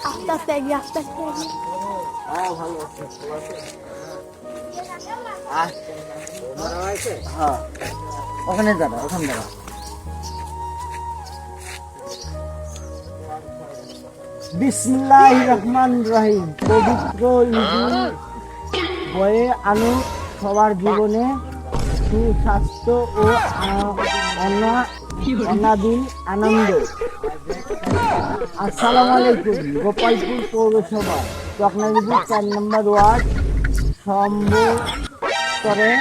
আস্তে আস্তে এগিয়ে আস্তে আস্তে এগিয়ে। ভালো আছে। হ্যাঁ ওখানে দাঁড়া, ওখানে দাঁড়া। বিসমিল্লাহির রহমানির রহিম। পবিত্র ঈদুল বয়ে আনু সবার জীবনে সুস্বাস্থ্য ও অনাবিল আনন্দ। আসসালামু আলাইকুম। গোপালপুর পৌরসভা চকনাদিপুর 4 নম্বর ওয়ার্ড সম্বরে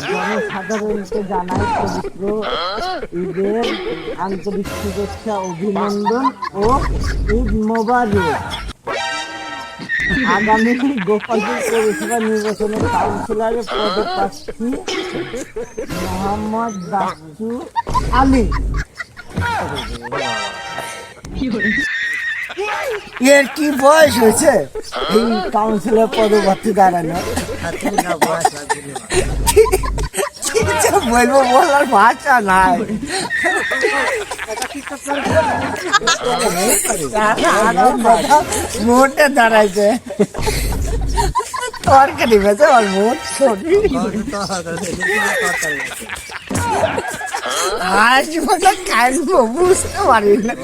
জনসাধারণকে জানাই পবিত্র ঈদের আন্তরিক শুভেচ্ছা, অভিনন্দন ও ঈদ মোবারক। আগামী গোপালপুর পৌরসভা নির্বাচনে কাউন্সিলরের পদপ্রার্থী মোহাম্মদ বাচ্চু আলী। এর কি বয়স হয়েছে এই কাউন্সিলর পদপ্রার্থী দাঁড়ানো? বলবো বলার ভাষা নাই। মোটে দাঁড়াইছে তরকারি বেছে আর মোট আজ মতো কাটবো বুঝতে পারি না।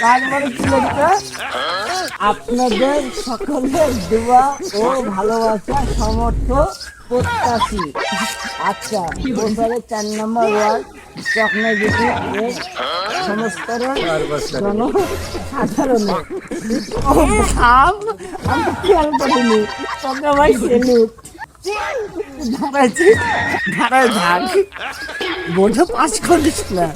তারপরে কি লিখতে, আপনাদের সকলের দোয়া ও ভালোবাসা সমর্থ প্রত্যাশী। আচ্ছা, 4 নম্বর ওয়ার্ড চকনাদিপুর এর সমস্ত জনসাধারণ আমি খেয়াল করিনি। তোকে ভাই সেলুট। ধারায় ধার বোঝো 5 করিস না।